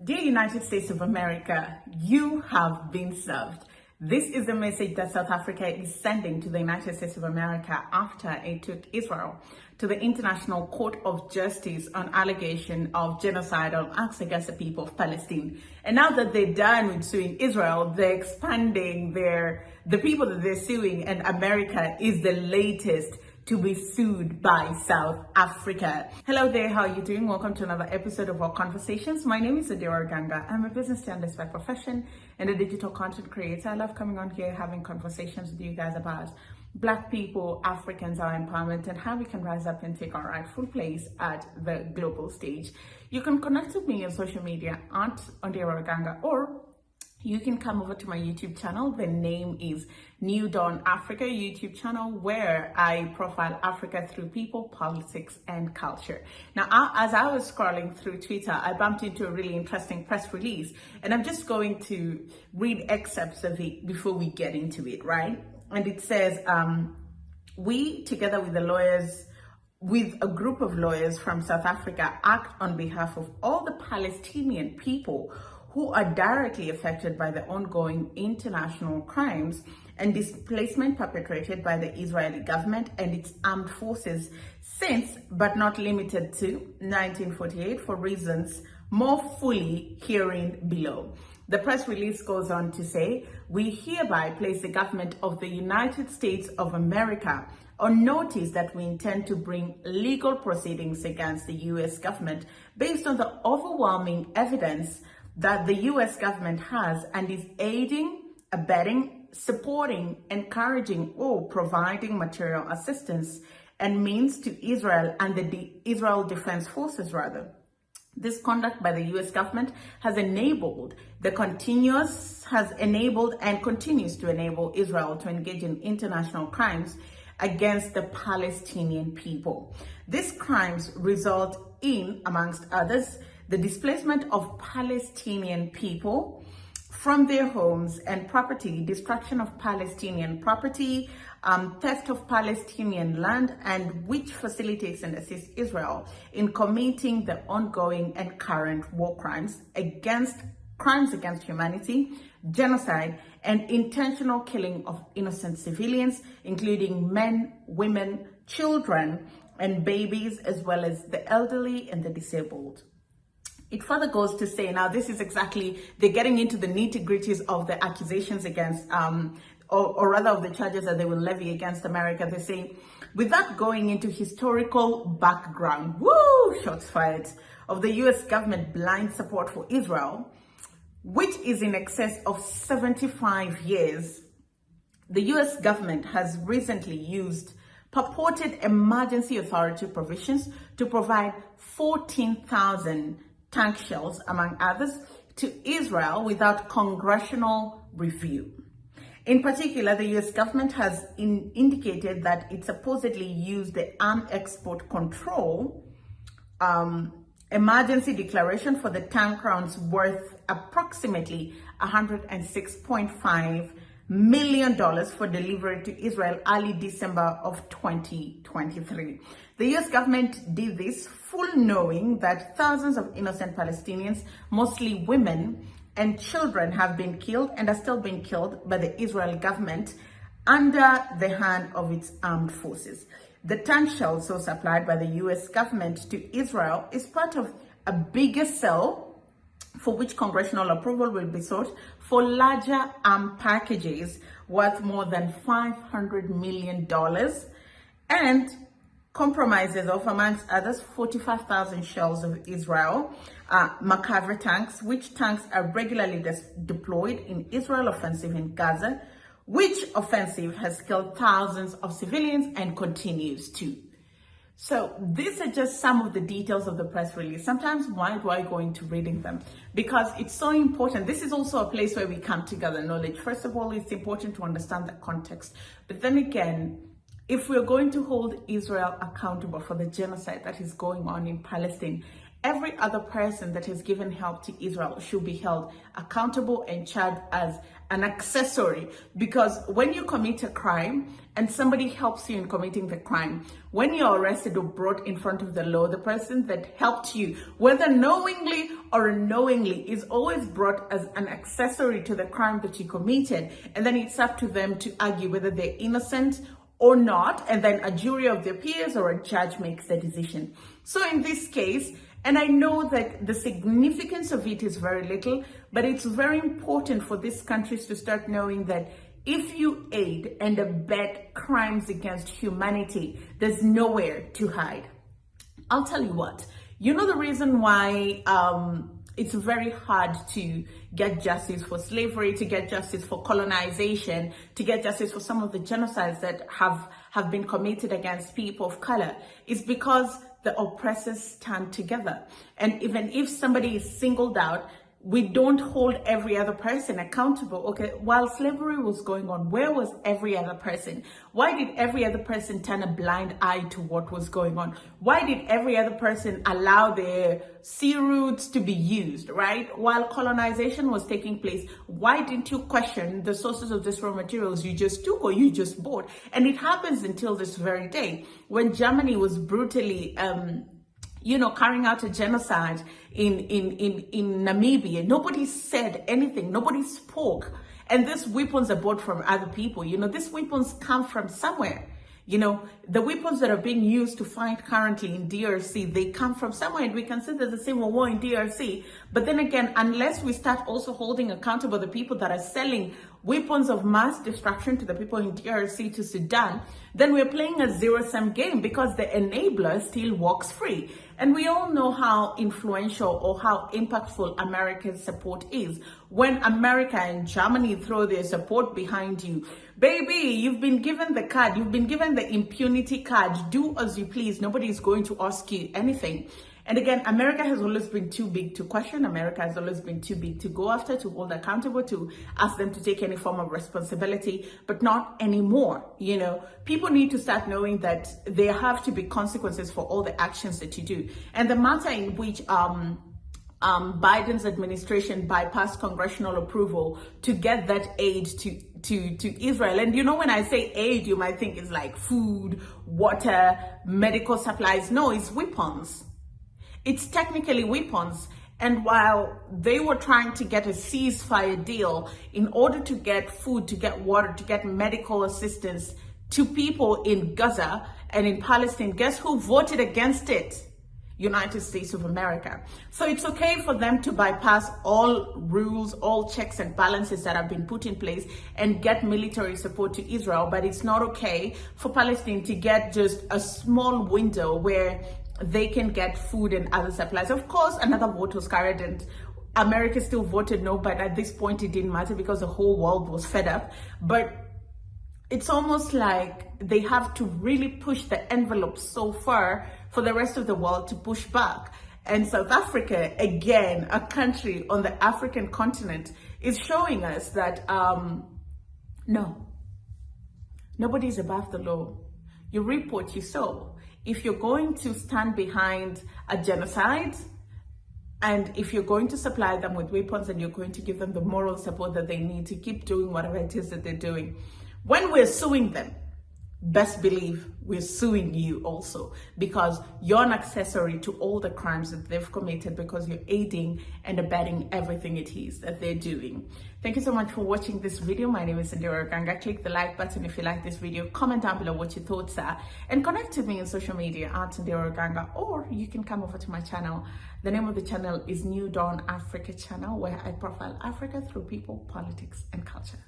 Dear United States of America, you have been served. This is the message that South Africa is sending to the United States of America after it took Israel to the International Court of Justice on allegation of genocide on acts against the people of Palestine. And now that they're done with suing Israel, they're expanding the people that they're suing, and America is the latest to be sued by South Africa. Hello there, how are you doing? Welcome to another episode of our conversations. My name is Ondiro Oganga. I'm a business journalist by profession and a digital content creator. I love coming on here, having conversations with you guys about Black people, Africans, our empowerment, and how we can rise up and take our rightful place at the global stage. You can connect with me on social media at Ondiro Oganga, or you can come over to my YouTube channel. The name is New Dawn Africa YouTube channel, where I profile Africa through people, politics, and culture. Now, as I was scrolling through Twitter, I bumped into a really interesting press release, and I'm just going to read excerpts of it before we get into it, right? And it says, we, together with a group of lawyers from South Africa, act on behalf of all the Palestinian people who are directly affected by the ongoing international crimes and displacement perpetrated by the Israeli government and its armed forces since, but not limited to, 1948, for reasons more fully herein below. The press release goes on to say, we hereby place the government of the United States of America on notice that we intend to bring legal proceedings against the U.S. government based on the overwhelming evidence that the U.S. government has and is aiding, abetting, supporting, encouraging, or providing material assistance and means to Israel and the Israel Defense Forces, rather. This conduct by the U.S. government has enabled and continues to enable Israel to engage in international crimes against the Palestinian people. These crimes result in, amongst others, the displacement of Palestinian people from their homes and property, destruction of Palestinian property, theft of Palestinian land, and which facilitates and assists Israel in committing the ongoing and current war crimes against humanity, genocide, and intentional killing of innocent civilians, including men, women, children, and babies, as well as the elderly and the disabled. It further goes to say, now this is exactly, they're getting into the nitty-gritties of the accusations against, or rather of the charges that they will levy against America. They say, without going into historical background, shots fired, of the US government blind support for Israel, which is in excess of 75 years, the US government has recently used purported emergency authority provisions to provide 14,000 tank shells, among others, to Israel without congressional review. In particular, the US government has indicated that it supposedly used the Arms Export Control emergency declaration for the tank rounds worth approximately $106.5 million for delivery to Israel early December of 2023. The US government did this full knowing that thousands of innocent Palestinians, mostly women and children, have been killed and are still being killed by the Israeli government under the hand of its armed forces. The tank shells so supplied by the US government to Israel is part of a bigger sale for which congressional approval will be sought for larger armed packages worth more than $500 million and compromises of, amongst others, 45,000 shells of Israel Macabre tanks, which tanks are regularly deployed in Israel offensive in Gaza, which offensive has killed thousands of civilians and continues to. So these are just some of the details of the press release. Sometimes why do I go into reading them? Because it's so important. This is also a place where we come to gather knowledge. First of all, it's important to understand the context. But then again, if we're going to hold Israel accountable for the genocide that is going on in Palestine, every other person that has given help to Israel should be held accountable and charged as an accessory. Because when you commit a crime and somebody helps you in committing the crime, when you're arrested or brought in front of the law, the person that helped you, whether knowingly or unknowingly, is always brought as an accessory to the crime that you committed. And then it's up to them to argue whether they're innocent or not. And then a jury of their peers or a judge makes the decision. So in this case, and I know that the significance of it is very little, but it's very important for these countries to start knowing that if you aid and abet crimes against humanity, there's nowhere to hide. I'll tell you what, you know the reason why it's very hard to get justice for slavery, to get justice for colonization, to get justice for some of the genocides that have been committed against people of color, is because the oppressors stand together. And even if somebody is singled out, we don't hold every other person accountable. Okay, while slavery was going on, where was every other person? Why did every other person turn a blind eye to what was going on? Why did every other person allow their sea routes to be used, right? While colonization was taking place, why didn't you question the sources of these raw materials you just took or you just bought? And it happens until this very day, when Germany was brutally carrying out a genocide in Namibia. Nobody said anything. Nobody spoke. And these weapons are bought from other people. These weapons come from somewhere. The weapons that are being used to fight currently in DRC, they come from somewhere, and we can see there's a civil war in DRC. But then again, unless we start also holding accountable the people that are selling weapons of mass destruction to the people in DRC, to Sudan, then we're playing a zero-sum game, because the enabler still walks free. And we all know how influential or how impactful America's support is. When America and Germany throw their support behind you, baby, you've been given the card, you've been given the impunity card. Do as you please. Nobody is going to ask you anything. And again, America has always been too big to question. America has always been too big to go after, to hold accountable, to ask them to take any form of responsibility, but not anymore. People need to start knowing that there have to be consequences for all the actions that you do. And the matter in which Biden's administration bypassed congressional approval to get that aid to Israel. And when I say aid, you might think it's like food, water, medical supplies. No, it's weapons. It's technically weapons. And while they were trying to get a ceasefire deal in order to get food, to get water, to get medical assistance to people in Gaza and in Palestine, guess who voted against it? United States of America. So it's okay for them to bypass all rules, all checks and balances that have been put in place and get military support to Israel, but it's not okay for Palestine to get just a small window where they can get food and other supplies. Of course, another vote was carried and America still voted no, but at this point it didn't matter because the whole world was fed up. But it's almost like they have to really push the envelope so far for the rest of the world to push back. And South Africa, again, a country on the African continent, is showing us that no, nobody's above the law. You reap what you sow. If you're going to stand behind a genocide, and if you're going to supply them with weapons, and you're going to give them the moral support that they need to keep doing whatever it is that they're doing, when we're suing them, best believe we're suing you also, because you're an accessory to all the crimes that they've committed, because you're aiding and abetting everything it is that they're doing. Thank you so much for watching this video. My name is Ondiro Oganga. Click the like button if you like this video. Comment down below what your thoughts are, and connect with me on social media at Ondiro Oganga, or you can come over to my channel. The name of the channel is New Dawn Africa Channel, where I profile Africa through people, politics, and culture.